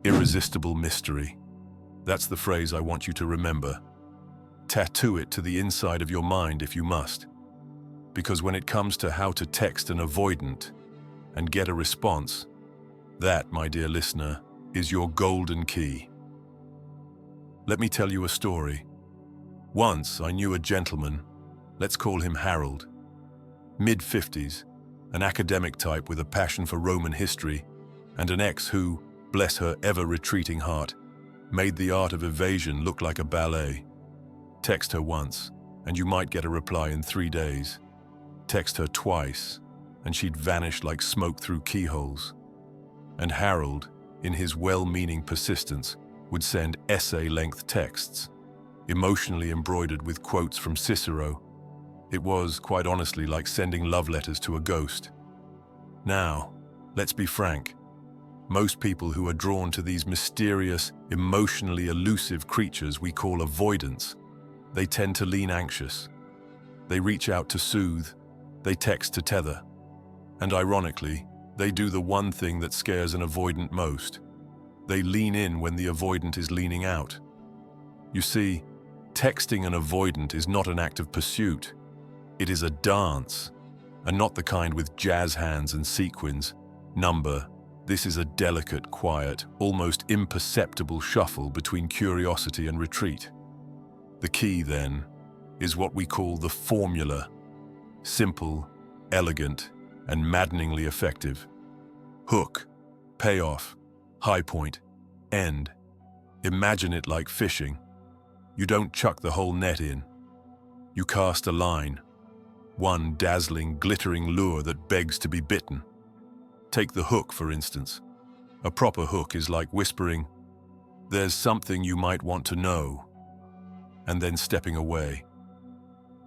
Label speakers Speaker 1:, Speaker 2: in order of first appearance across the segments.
Speaker 1: Irresistible mystery. That's the phrase I want you to remember. Tattoo it to the inside of your mind if you must. Because when it comes to how to text an avoidant and get a response, that, my dear listener, is your golden key. Let me tell you a story. Once I knew a gentleman, let's call him Harold, mid-50s, an academic type with a passion for Roman history, and an ex who, bless her ever-retreating heart, made the art of evasion look like a ballet. Text her once, and you might get a reply in 3 days. Text her twice, and she'd vanish like smoke through keyholes. And Harold, in his well-meaning persistence, would send essay-length texts, emotionally embroidered with quotes from Cicero. It was, quite honestly, like sending love letters to a ghost. Now, let's be frank. Most people who are drawn to these mysterious, emotionally elusive creatures we call avoidants, they tend to lean anxious. They reach out to soothe, they text to tether. And ironically, they do the one thing that scares an avoidant most. They lean in when the avoidant is leaning out. You see, texting an avoidant is not an act of pursuit. It is a dance, and not the kind with jazz hands and sequins. This is a delicate, quiet, almost imperceptible shuffle between curiosity and retreat. The key, then, is what we call the formula. Simple, elegant, and maddeningly effective. Hook, payoff, high point, end. Imagine it like fishing. You don't chuck the whole net in. You cast a line, one dazzling, glittering lure that begs to be bitten. Take the hook, for instance. A proper hook is like whispering, "There's something you might want to know," and then stepping away.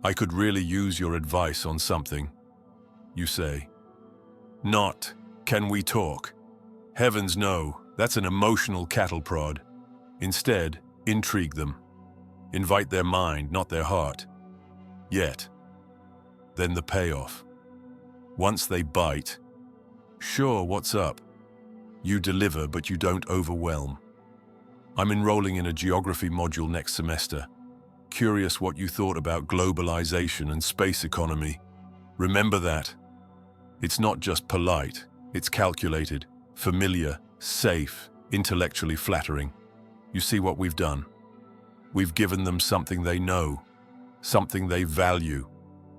Speaker 1: "I could really use your advice on something," you say. Not, "Can we talk?" Heavens no, that's an emotional cattle prod. Instead, intrigue them. Invite their mind, not their heart. Yet. Then the payoff. Once they bite, "Sure, what's up?" You deliver, but you don't overwhelm. I'm enrolling in a geography module next semester. Curious what you thought about globalization and space economy. Remember that. It's not just polite, it's calculated, familiar, safe, intellectually flattering. You see what we've done? We've given them something they know, something they value,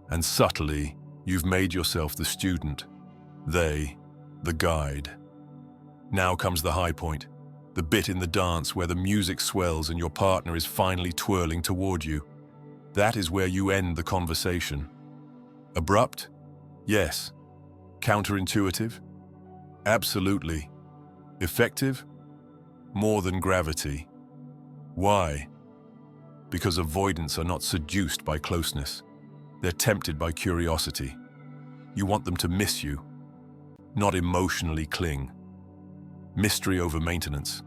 Speaker 1: and subtly, you've made yourself the student. They, the guide. Now comes the high point, the bit in the dance where the music swells and your partner is finally twirling toward you. That is where you end the conversation. Abrupt? Yes. Counterintuitive? Absolutely. Effective? More than gravity. Why? Because avoidants are not seduced by closeness. They're tempted by curiosity. You want them to miss you, not emotionally cling. Mystery over maintenance.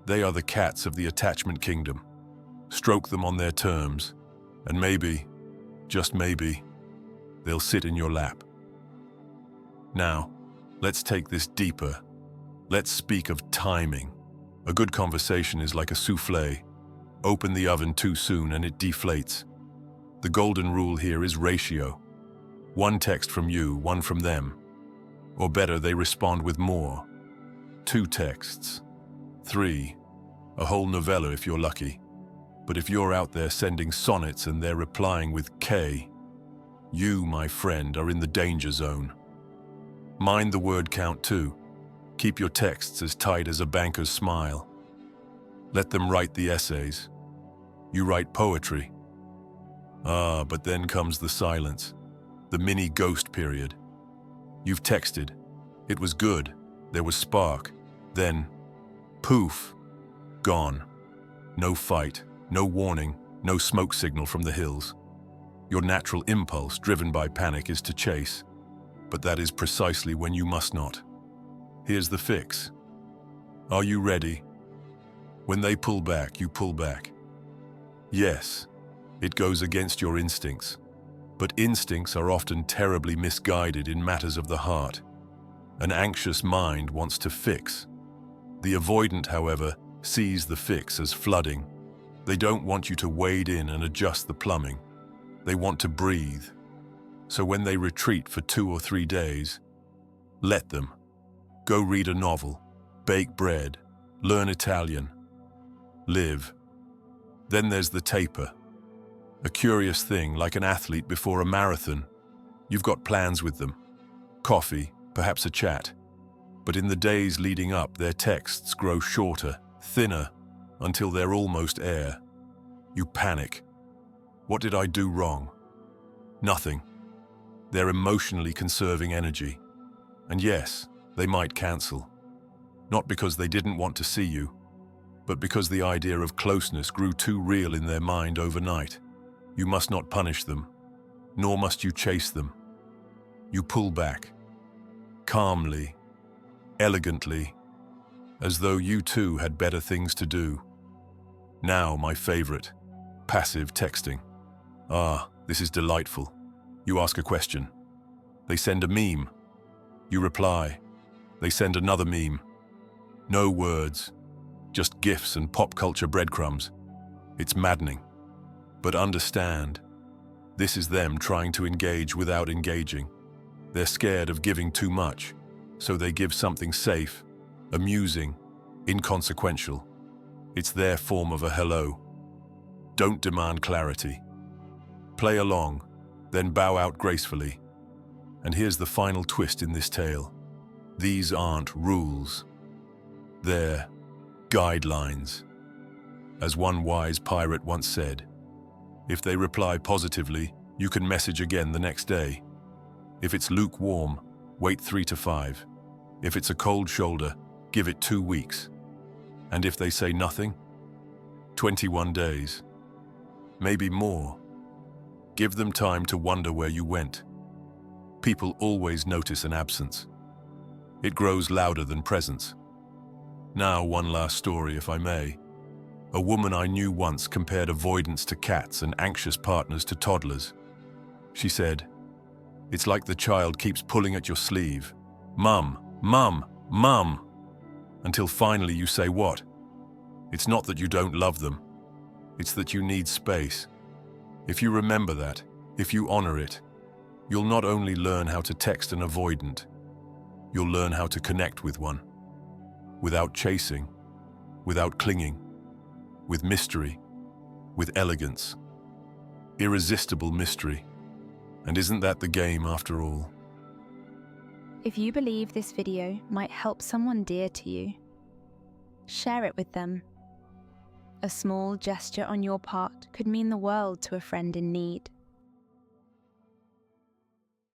Speaker 1: They are the cats of the attachment kingdom. Stroke them on their terms, and maybe, just maybe, they'll sit in your lap. Now, let's take this deeper. Let's speak of timing. A good conversation is like a soufflé. Open the oven too soon and it deflates. The golden rule here is ratio. One text from you, one from them. Or better, they respond with more. 2 texts. 3. A whole novella if you're lucky. But if you're out there sending sonnets and they're replying with K, you, my friend, are in the danger zone. Mind the word count too. Keep your texts as tight as a banker's smile. Let them write the essays. You write poetry. But then comes the silence, the mini ghost period. You've texted. It was good. There was spark. Then, poof, gone. No fight, no warning, no smoke signal from the hills. Your natural impulse, driven by panic, is to chase. But that is precisely when you must not. Here's the fix. Are you ready? When they pull back, you pull back. Yes, it goes against your instincts. But instincts are often terribly misguided in matters of the heart. An anxious mind wants to fix. The avoidant, however, sees the fix as flooding. They don't want you to wade in and adjust the plumbing. They want to breathe. So when they retreat for 2 or 3 days, let them. Go read a novel, bake bread, learn Italian, live. Then there's the taper. A curious thing, like an athlete before a marathon. You've got plans with them. Coffee, perhaps a chat. But in the days leading up, their texts grow shorter, thinner, until they're almost air. You panic. What did I do wrong? Nothing. They're emotionally conserving energy. And yes, they might cancel. Not because they didn't want to see you, but because the idea of closeness grew too real in their mind overnight. You must not punish them, nor must you chase them. You pull back, calmly, elegantly, as though you too had better things to do. Now, my favorite, passive texting. Ah, this is delightful. You ask a question. They send a meme. You reply. They send another meme. No words, just GIFs and pop culture breadcrumbs. It's maddening. But understand, this is them trying to engage without engaging. They're scared of giving too much, so they give something safe, amusing, inconsequential. It's their form of a hello. Don't demand clarity. Play along, then bow out gracefully. And here's the final twist in this tale. These aren't rules. They're guidelines. As one wise pirate once said, if they reply positively, you can message again the next day. If it's lukewarm, wait 3 to 5. If it's a cold shoulder, give it 2 weeks. And if they say nothing, 21 days. Maybe more. Give them time to wonder where you went. People always notice an absence. It grows louder than presence. Now, one last story, if I may. A woman I knew once compared avoidance to cats and anxious partners to toddlers. She said, "It's like the child keeps pulling at your sleeve. Mum, mum, mum." Until finally you say what? It's not that you don't love them. It's that you need space. If you remember that, if you honor it, you'll not only learn how to text an avoidant, you'll learn how to connect with one. Without chasing, without clinging, with mystery, with elegance. Irresistible mystery. And isn't that the game after all?
Speaker 2: If you believe this video might help someone dear to you, share it with them. A small gesture on your part could mean the world to a friend in need.